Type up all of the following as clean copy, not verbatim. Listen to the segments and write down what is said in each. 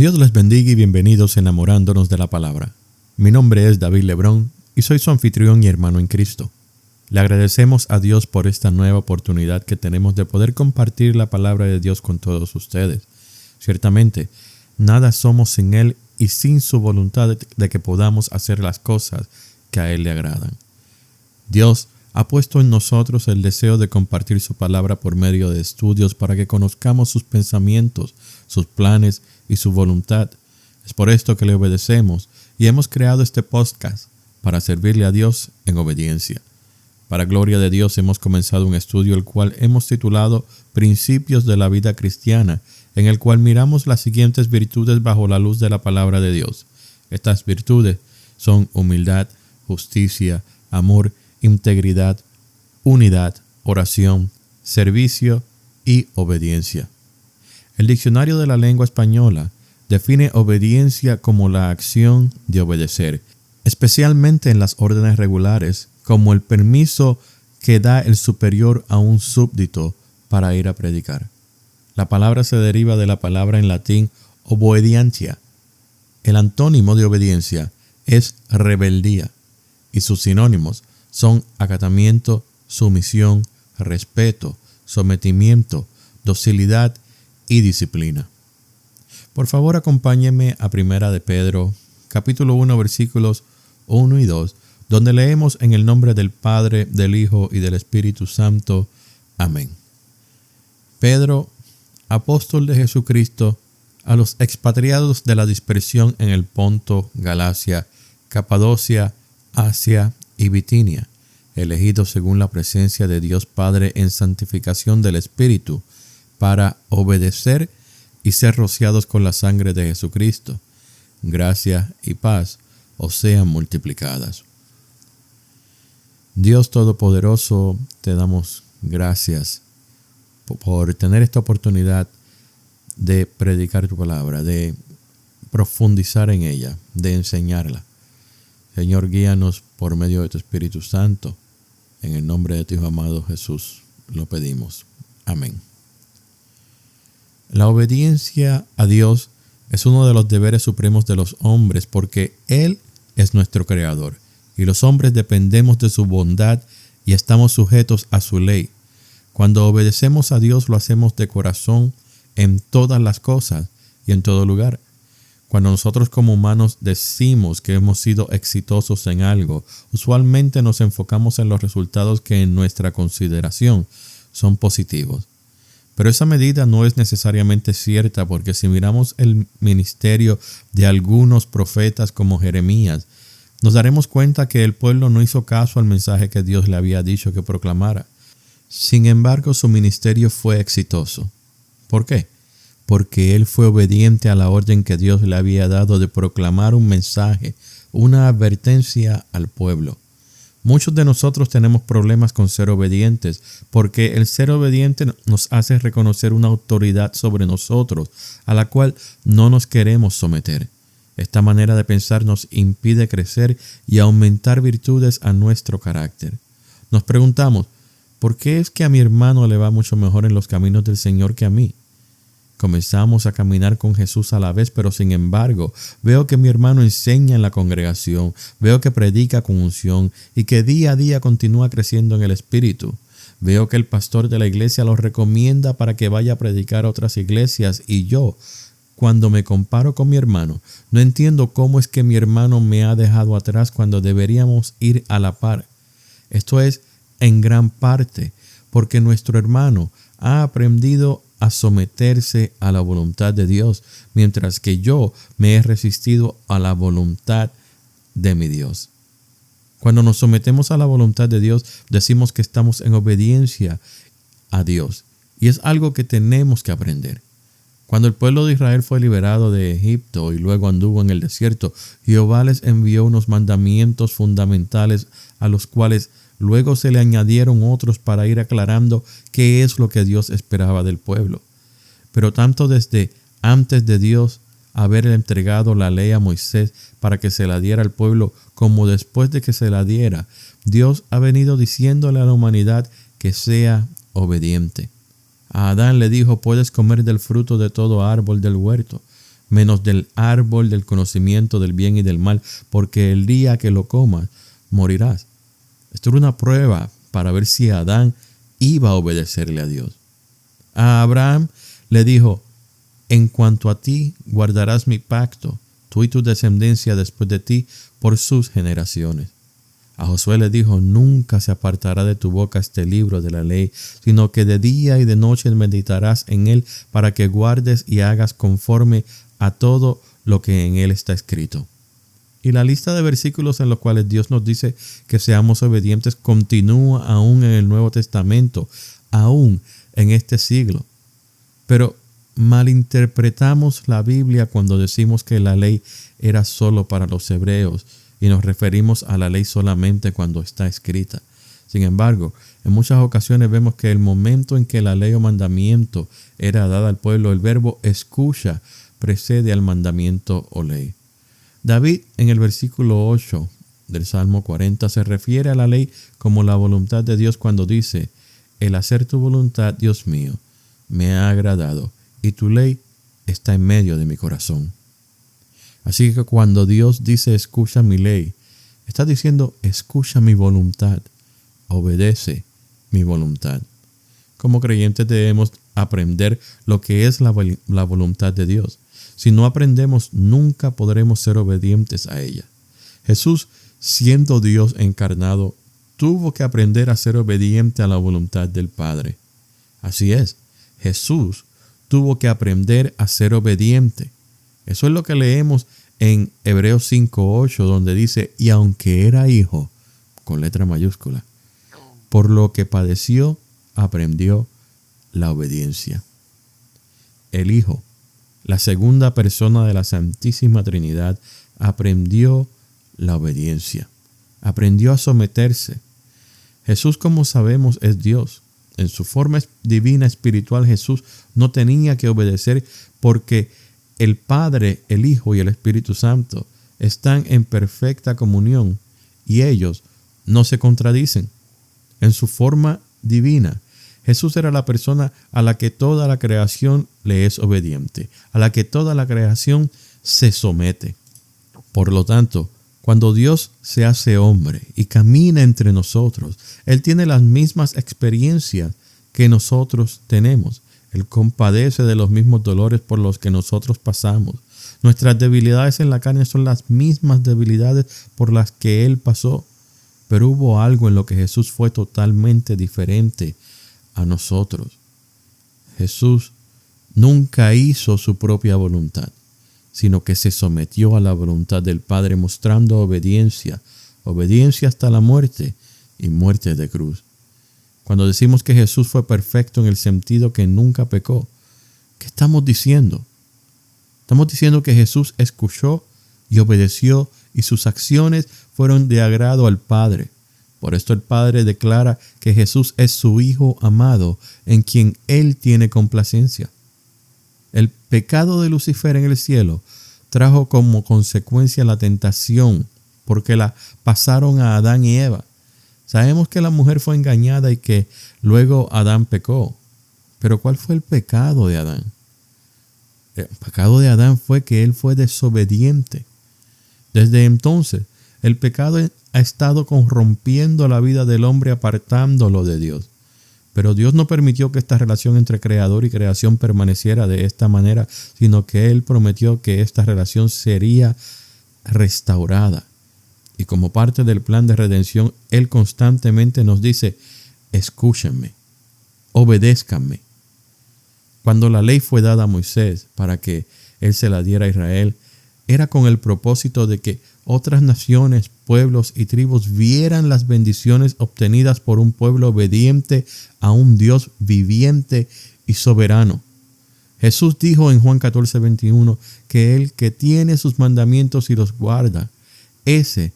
Dios les bendiga y bienvenidos enamorándonos de la palabra. Mi nombre es David Lebrón y soy su anfitrión y hermano en Cristo. Le agradecemos a Dios por esta nueva oportunidad que tenemos de poder compartir la palabra de Dios con todos ustedes. Ciertamente, nada somos sin Él y sin su voluntad de que podamos hacer las cosas que a Él le agradan. Dios ha puesto en nosotros el deseo de compartir su palabra por medio de estudios para que conozcamos sus pensamientos, sus planes y su voluntad. Es por esto que le obedecemos y hemos creado este podcast para servirle a Dios en obediencia. Para gloria de Dios hemos comenzado un estudio el cual hemos titulado Principios de la vida cristiana, en el cual miramos las siguientes virtudes bajo la luz de la palabra de Dios. Estas virtudes son humildad, justicia, amor, integridad, unidad, oración, servicio y obediencia. El Diccionario de la Lengua Española define obediencia como la acción de obedecer, especialmente en las órdenes regulares, como el permiso que da el superior a un súbdito para ir a predicar. La palabra se deriva de la palabra en latín obedientia. El antónimo de obediencia es rebeldía y sus sinónimos son acatamiento, sumisión, respeto, sometimiento, docilidad y disciplina. Por favor, acompáñenme a 1 de Pedro, capítulo 1, versículos 1 y 2, donde leemos en el nombre del Padre, del Hijo y del Espíritu Santo. Amén. Pedro, apóstol de Jesucristo, a los expatriados de la dispersión en el Ponto, Galacia, Capadocia, Asia y Bitinia, elegidos según la presencia de Dios Padre en santificación del Espíritu, para obedecer y ser rociados con la sangre de Jesucristo. Gracia y paz os sean multiplicadas. Dios Todopoderoso, te damos gracias por tener esta oportunidad de predicar tu palabra, de profundizar en ella, de enseñarla. Señor, guíanos por medio de tu Espíritu Santo. En el nombre de tu Hijo amado Jesús lo pedimos. Amén. La obediencia a Dios es uno de los deberes supremos de los hombres porque Él es nuestro Creador y los hombres dependemos de su bondad y estamos sujetos a su ley. Cuando obedecemos a Dios lo hacemos de corazón en todas las cosas y en todo lugar. Cuando nosotros como humanos decimos que hemos sido exitosos en algo, usualmente nos enfocamos en los resultados que en nuestra consideración son positivos. Pero esa medida no es necesariamente cierta porque si miramos el ministerio de algunos profetas como Jeremías, nos daremos cuenta que el pueblo no hizo caso al mensaje que Dios le había dicho que proclamara. Sin embargo, su ministerio fue exitoso. ¿Por qué? Porque él fue obediente a la orden que Dios le había dado de proclamar un mensaje, una advertencia al pueblo. Muchos de nosotros tenemos problemas con ser obedientes, porque el ser obediente nos hace reconocer una autoridad sobre nosotros, a la cual no nos queremos someter. Esta manera de pensar nos impide crecer y aumentar virtudes a nuestro carácter. Nos preguntamos, ¿por qué es que a mi hermano le va mucho mejor en los caminos del Señor que a mí? Comenzamos a caminar con Jesús a la vez, pero sin embargo, veo que mi hermano enseña en la congregación, veo que predica con unción y que día a día continúa creciendo en el Espíritu. Veo que el pastor de la iglesia lo recomienda para que vaya a predicar a otras iglesias y yo, cuando me comparo con mi hermano, no entiendo cómo es que mi hermano me ha dejado atrás cuando deberíamos ir a la par. Esto es en gran parte porque nuestro hermano ha aprendido a someterse a la voluntad de Dios, mientras que yo me he resistido a la voluntad de mi Dios. Cuando nos sometemos a la voluntad de Dios, decimos que estamos en obediencia a Dios, y es algo que tenemos que aprender. Cuando el pueblo de Israel fue liberado de Egipto y luego anduvo en el desierto, Jehová les envió unos mandamientos fundamentales a los cuales luego se le añadieron otros para ir aclarando qué es lo que Dios esperaba del pueblo. Pero tanto desde antes de Dios haber entregado la ley a Moisés para que se la diera al pueblo, como después de que se la diera, Dios ha venido diciéndole a la humanidad que sea obediente. A Adán le dijo: puedes comer del fruto de todo árbol del huerto, menos del árbol del conocimiento del bien y del mal, porque el día que lo comas, morirás. Esto era una prueba para ver si Adán iba a obedecerle a Dios. A Abraham le dijo: en cuanto a ti, guardarás mi pacto, tú y tu descendencia después de ti, por sus generaciones. A Josué le dijo: nunca se apartará de tu boca este libro de la ley, sino que de día y de noche meditarás en él, para que guardes y hagas conforme a todo lo que en él está escrito. Y la lista de versículos en los cuales Dios nos dice que seamos obedientes continúa aún en el Nuevo Testamento, aún en este siglo. Pero malinterpretamos la Biblia cuando decimos que la ley era solo para los hebreos y nos referimos a la ley solamente cuando está escrita. Sin embargo, en muchas ocasiones vemos que el momento en que la ley o mandamiento era dada al pueblo, el verbo escucha precede al mandamiento o ley. David, en el versículo 8 del Salmo 40, se refiere a la ley como la voluntad de Dios cuando dice: el hacer tu voluntad, Dios mío, me ha agradado, y tu ley está en medio de mi corazón. Así que cuando Dios dice escucha mi ley, está diciendo escucha mi voluntad, obedece mi voluntad. Como creyentes debemos aprender lo que es la voluntad de Dios. Si no aprendemos, nunca podremos ser obedientes a ella. Jesús, siendo Dios encarnado, tuvo que aprender a ser obediente a la voluntad del Padre. Así es, Jesús tuvo que aprender a ser obediente. Eso es lo que leemos en Hebreos 5:8, donde dice: y aunque era hijo, con letra mayúscula, por lo que padeció, aprendió la obediencia. El Hijo, la segunda persona de la Santísima Trinidad, aprendió la obediencia. Aprendió a someterse. Jesús, como sabemos, es Dios. En su forma divina espiritual, Jesús no tenía que obedecer porque el Padre, el Hijo y el Espíritu Santo están en perfecta comunión y ellos no se contradicen. En su forma divina, Jesús era la persona a la que toda la creación le es obediente, a la que toda la creación se somete. Por lo tanto, cuando Dios se hace hombre y camina entre nosotros, Él tiene las mismas experiencias que nosotros tenemos. Él compadece de los mismos dolores por los que nosotros pasamos. Nuestras debilidades en la carne son las mismas debilidades por las que Él pasó. Pero hubo algo en lo que Jesús fue totalmente diferente a nosotros. Jesús nunca hizo su propia voluntad, sino que se sometió a la voluntad del Padre, mostrando obediencia hasta la muerte y muerte de cruz. Cuando decimos que Jesús fue perfecto en el sentido que nunca pecó, ¿qué estamos diciendo? Estamos diciendo que Jesús escuchó y obedeció y sus acciones fueron de agrado al Padre. Por esto el Padre declara que Jesús es su Hijo amado, en quien Él tiene complacencia. El pecado de Lucifer en el cielo trajo como consecuencia la tentación, porque la pasaron a Adán y Eva. Sabemos que la mujer fue engañada y que luego Adán pecó. Pero ¿cuál fue el pecado de Adán? El pecado de Adán fue que él fue desobediente. Desde entonces, el pecado ha estado corrompiendo la vida del hombre, apartándolo de Dios. Pero Dios no permitió que esta relación entre creador y creación permaneciera de esta manera, sino que Él prometió que esta relación sería restaurada. Y como parte del plan de redención, Él constantemente nos dice: escúchenme, obedézcanme. Cuando la ley fue dada a Moisés para que Él se la diera a Israel, era con el propósito de que otras naciones, pueblos y tribus vieran las bendiciones obtenidas por un pueblo obediente a un Dios viviente y soberano. Jesús dijo en Juan 14:21 que el que tiene sus mandamientos y los guarda, ese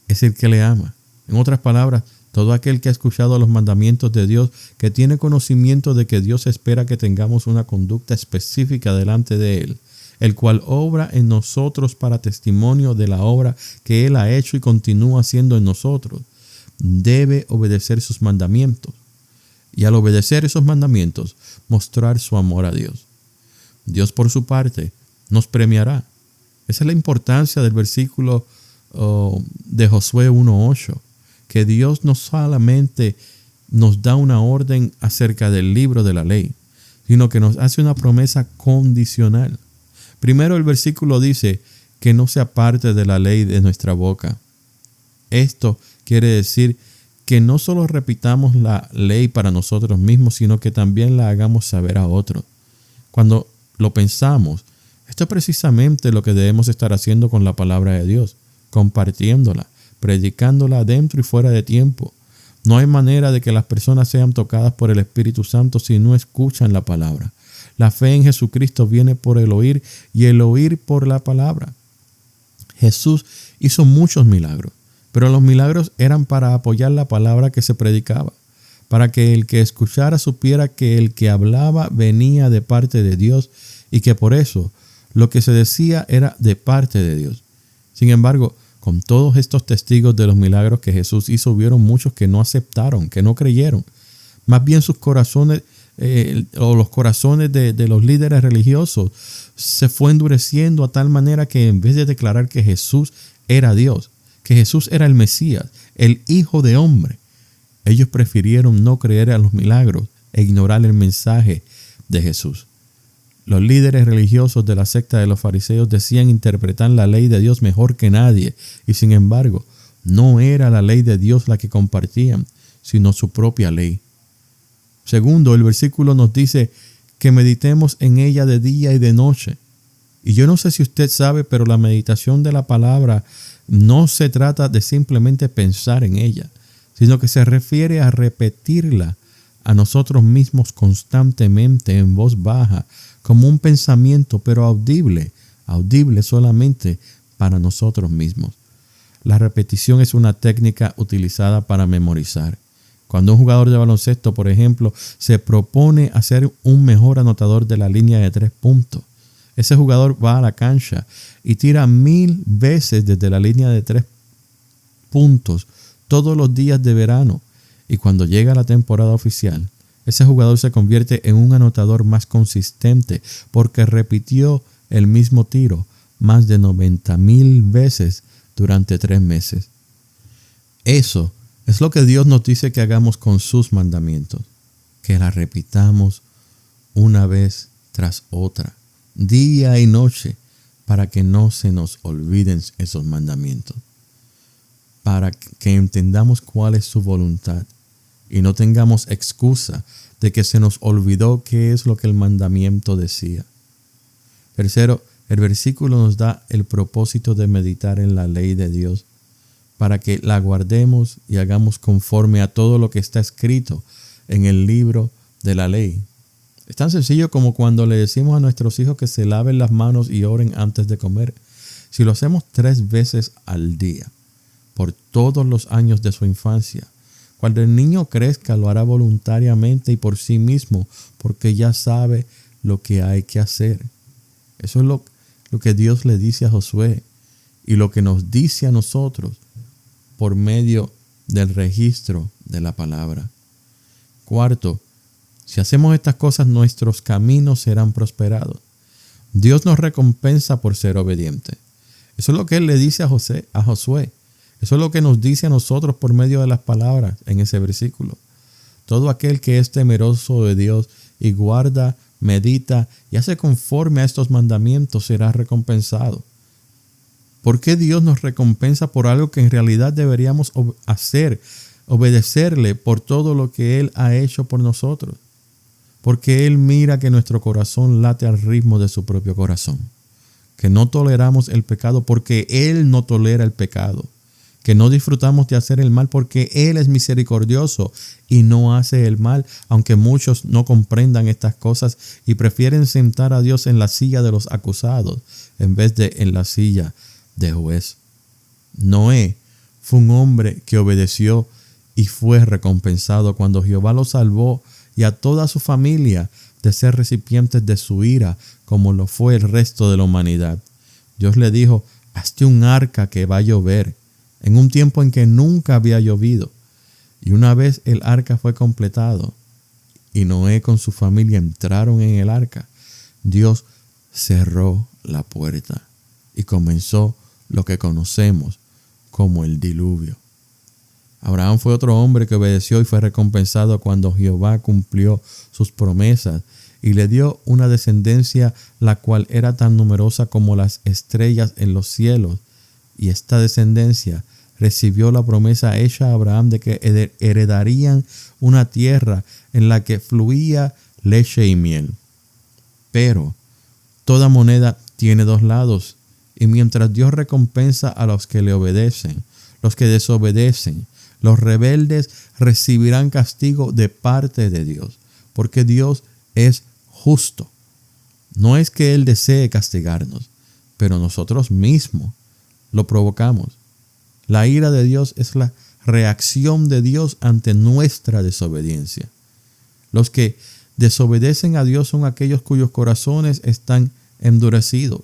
es el que le ama. En otras palabras, todo aquel que ha escuchado los mandamientos de Dios, que tiene conocimiento de que Dios espera que tengamos una conducta específica delante de Él, el cual obra en nosotros para testimonio de la obra que Él ha hecho y continúa haciendo en nosotros, debe obedecer sus mandamientos. Y al obedecer esos mandamientos, mostrar su amor a Dios. Dios, por su parte, nos premiará. Esa es la importancia del versículo de Josué 1:8, que Dios no solamente nos da una orden acerca del libro de la ley, sino que nos hace una promesa condicional. Primero, el versículo dice que no se aparte de la ley de nuestra boca. Esto quiere decir que no solo repitamos la ley para nosotros mismos, sino que también la hagamos saber a otros. Cuando lo pensamos, esto es precisamente lo que debemos estar haciendo con la palabra de Dios, compartiéndola, predicándola dentro y fuera de tiempo. No hay manera de que las personas sean tocadas por el Espíritu Santo si no escuchan la palabra. La fe en Jesucristo viene por el oír y el oír por la palabra. Jesús hizo muchos milagros, pero los milagros eran para apoyar la palabra que se predicaba, para que el que escuchara supiera que el que hablaba venía de parte de Dios y que por eso lo que se decía era de parte de Dios. Sin embargo, con todos estos testigos de los milagros que Jesús hizo, hubieron muchos que no aceptaron, que no creyeron. Más bien sus corazones, o los corazones de los líderes religiosos, se fue endureciendo a tal manera que en vez de declarar que Jesús era Dios, que Jesús era el Mesías, el Hijo de Hombre, ellos prefirieron no creer a los milagros e ignorar el mensaje de Jesús. Los líderes religiosos de la secta de los fariseos decían interpretar la ley de Dios mejor que nadie, y sin embargo, no era la ley de Dios la que compartían, sino su propia ley. Segundo, el versículo nos dice que meditemos en ella de día y de noche. Y yo no sé si usted sabe, pero la meditación de la palabra no se trata de simplemente pensar en ella, sino que se refiere a repetirla a nosotros mismos constantemente en voz baja, como un pensamiento, pero audible solamente para nosotros mismos. La repetición es una técnica utilizada para memorizar. Cuando un jugador de baloncesto, por ejemplo, se propone hacer un mejor anotador de la línea de 3 puntos, ese jugador va a la cancha y tira 1000 veces desde la línea de 3 puntos todos los días de verano. Y cuando llega la temporada oficial, ese jugador se convierte en un anotador más consistente porque repitió el mismo tiro más de 90,000 veces durante 3 meses. Eso es lo que Dios nos dice que hagamos con sus mandamientos, que la repitamos una vez tras otra, día y noche, para que no se nos olviden esos mandamientos, para que entendamos cuál es su voluntad y no tengamos excusa de que se nos olvidó qué es lo que el mandamiento decía. Tercero, el versículo nos da el propósito de meditar en la ley de Dios para que la guardemos y hagamos conforme a todo lo que está escrito en el libro de la ley. Es tan sencillo como cuando le decimos a nuestros hijos que se laven las manos y oren antes de comer. Si lo hacemos 3 veces al día, por todos los años de su infancia, cuando el niño crezca lo hará voluntariamente y por sí mismo, porque ya sabe lo que hay que hacer. Eso es lo que Dios le dice a Josué y lo que nos dice a nosotros por medio del registro de la palabra. Cuarto, si hacemos estas cosas, nuestros caminos serán prosperados. Dios nos recompensa por ser obedientes. Eso es lo que Él le dice a Josué. Eso es lo que nos dice a nosotros por medio de las palabras en ese versículo. Todo aquel que es temeroso de Dios y guarda, medita y hace conforme a estos mandamientos será recompensado. ¿Por qué Dios nos recompensa por algo que en realidad deberíamos hacer? Obedecerle por todo lo que Él ha hecho por nosotros. Porque Él mira que nuestro corazón late al ritmo de su propio corazón. Que no toleramos el pecado porque Él no tolera el pecado. Que no disfrutamos de hacer el mal porque Él es misericordioso y no hace el mal, aunque muchos no comprendan estas cosas y prefieren sentar a Dios en la silla de los acusados en vez de en la silla de juez. Noé fue un hombre que obedeció y fue recompensado cuando Jehová lo salvó y a toda su familia de ser recipientes de su ira, como lo fue el resto de la humanidad. Dios le dijo: hazte un arca que va a llover, en un tiempo en que nunca había llovido. Y una vez el arca fue completado y Noé con su familia entraron en el arca, Dios cerró la puerta y comenzó lo que conocemos como el diluvio. Abraham fue otro hombre que obedeció y fue recompensado cuando Jehová cumplió sus promesas y le dio una descendencia la cual era tan numerosa como las estrellas en los cielos. Y esta descendencia recibió la promesa hecha a Abraham de que heredarían una tierra en la que fluía leche y miel. Pero toda moneda tiene dos lados, y mientras Dios recompensa a los que le obedecen, los que desobedecen, los rebeldes recibirán castigo de parte de Dios, porque Dios es justo. No es que Él desee castigarnos, pero nosotros mismos lo provocamos. La ira de Dios es la reacción de Dios ante nuestra desobediencia. Los que desobedecen a Dios son aquellos cuyos corazones están endurecidos.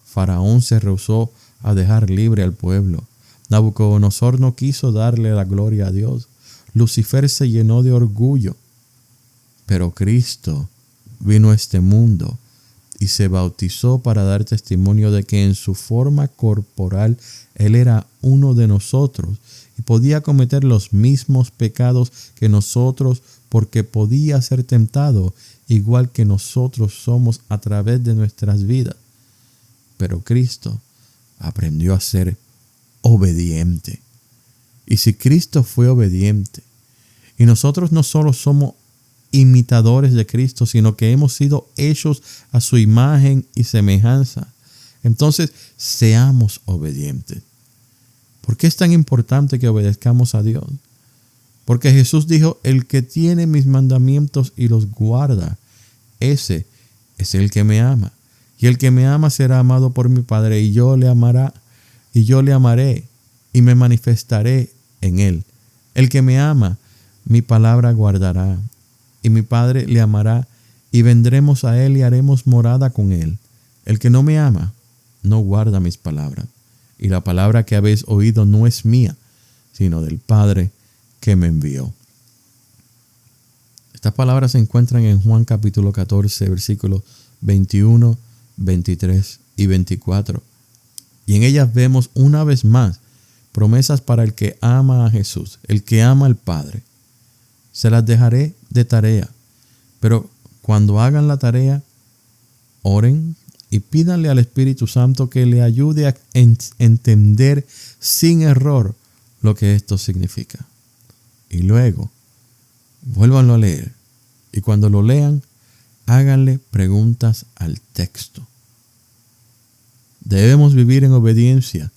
Faraón se rehusó a dejar libre al pueblo. Nabucodonosor no quiso darle la gloria a Dios. Lucifer se llenó de orgullo. Pero Cristo vino a este mundo y se bautizó para dar testimonio de que en su forma corporal Él era uno de nosotros y podía cometer los mismos pecados que nosotros porque podía ser tentado igual que nosotros somos a través de nuestras vidas. Pero Cristo aprendió a ser obediente. Y si Cristo fue obediente y nosotros no solo somos imitadores de Cristo, sino que hemos sido hechos a su imagen y semejanza, entonces seamos obedientes. ¿Por qué es tan importante que obedezcamos a Dios? Porque Jesús dijo: el que tiene mis mandamientos y los guarda, ese es el que me ama. Y el que me ama será amado por mi Padre, y yo le amaré y me manifestaré en él. El que me ama, mi palabra guardará, y mi Padre le amará, y vendremos a él y haremos morada con él. El que no me ama, no guarda mis palabras. Y la palabra que habéis oído no es mía, sino del Padre que me envió. Estas palabras se encuentran en Juan capítulo 14, versículos 21, 23 y 24. Y en ellas vemos una vez más promesas para el que ama a Jesús, el que ama al Padre. Se las dejaré de tarea, pero cuando hagan la tarea, oren y pídanle al Espíritu Santo que le ayude a entender sin error lo que esto significa. Y luego, vuélvanlo a leer. Y cuando lo lean, háganle preguntas al texto. Debemos vivir en obediencia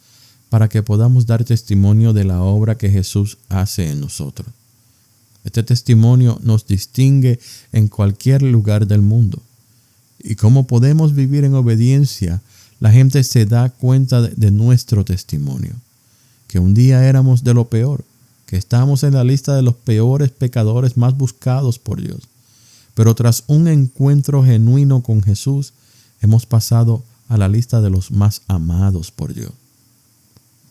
para que podamos dar testimonio de la obra que Jesús hace en nosotros. Este testimonio nos distingue en cualquier lugar del mundo. Y como podemos vivir en obediencia, la gente se da cuenta de nuestro testimonio. Que un día éramos de lo peor, que estábamos en la lista de los peores pecadores más buscados por Dios. Pero tras un encuentro genuino con Jesús, hemos pasado a la lista de los más amados por Dios.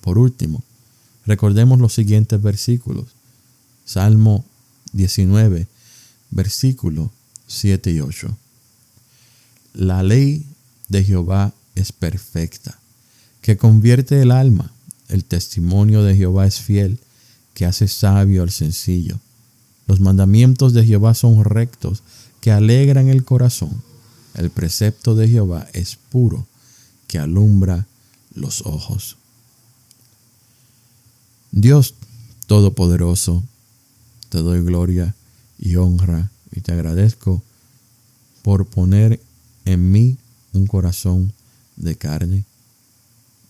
Por último, recordemos los siguientes versículos. Salmo 19, versículos 7 y 8. La ley de Jehová es perfecta, que convierte el alma. El testimonio de Jehová es fiel, que hace sabio al sencillo. Los mandamientos de Jehová son rectos, que alegran el corazón. El precepto de Jehová es puro, que alumbra los ojos. Dios Todopoderoso, te doy gloria y honra y te agradezco por poner en mí un corazón de carne,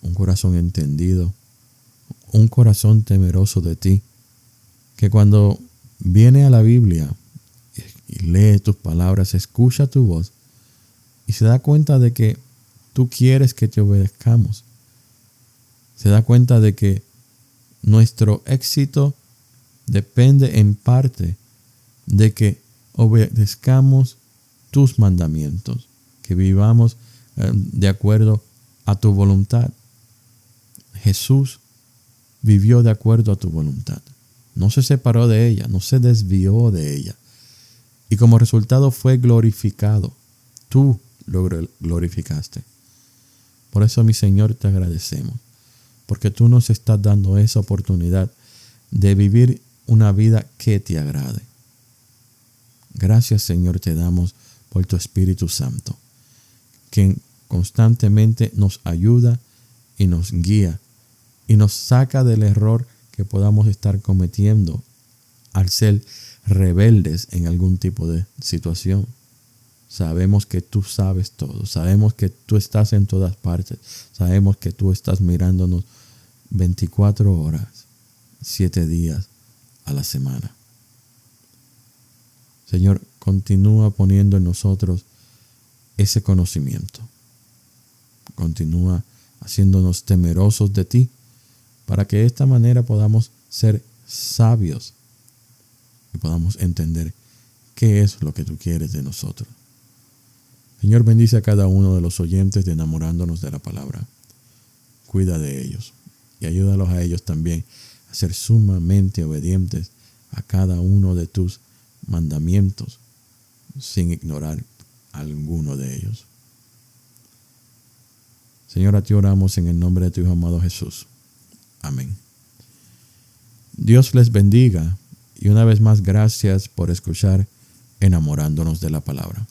un corazón entendido, un corazón temeroso de ti, que cuando viene a la Biblia y lee tus palabras, escucha tu voz y se da cuenta de que tú quieres que te obedezcamos. Se da cuenta de que nuestro éxito depende en parte de que obedezcamos tus mandamientos, que vivamos de acuerdo a tu voluntad. Jesús vivió de acuerdo a tu voluntad. No se separó de ella, no se desvió de ella. Y como resultado fue glorificado. Tú lo glorificaste. Por eso, mi Señor, te agradecemos, porque tú nos estás dando esa oportunidad de vivir una vida que te agrade. Gracias, Señor, te damos por tu Espíritu Santo, que constantemente nos ayuda y nos guía y nos saca del error que podamos estar cometiendo al ser rebeldes en algún tipo de situación. Sabemos que tú sabes todo, sabemos que tú estás en todas partes, sabemos que tú estás mirándonos 24 horas, 7 días a la semana. Señor, continúa poniendo en nosotros ese conocimiento. Continúa haciéndonos temerosos de ti, para que de esta manera podamos ser sabios y podamos entender qué es lo que tú quieres de nosotros. Señor, bendice a cada uno de los oyentes de Enamorándonos de la Palabra. Cuida de ellos y ayúdalos a ellos también a ser sumamente obedientes a cada uno de tus mandamientos, sin ignorar alguno de ellos. Señor, a ti oramos en el nombre de tu Hijo amado Jesús. Amén. Dios les bendiga y una vez más gracias por escuchar Enamorándonos de la Palabra.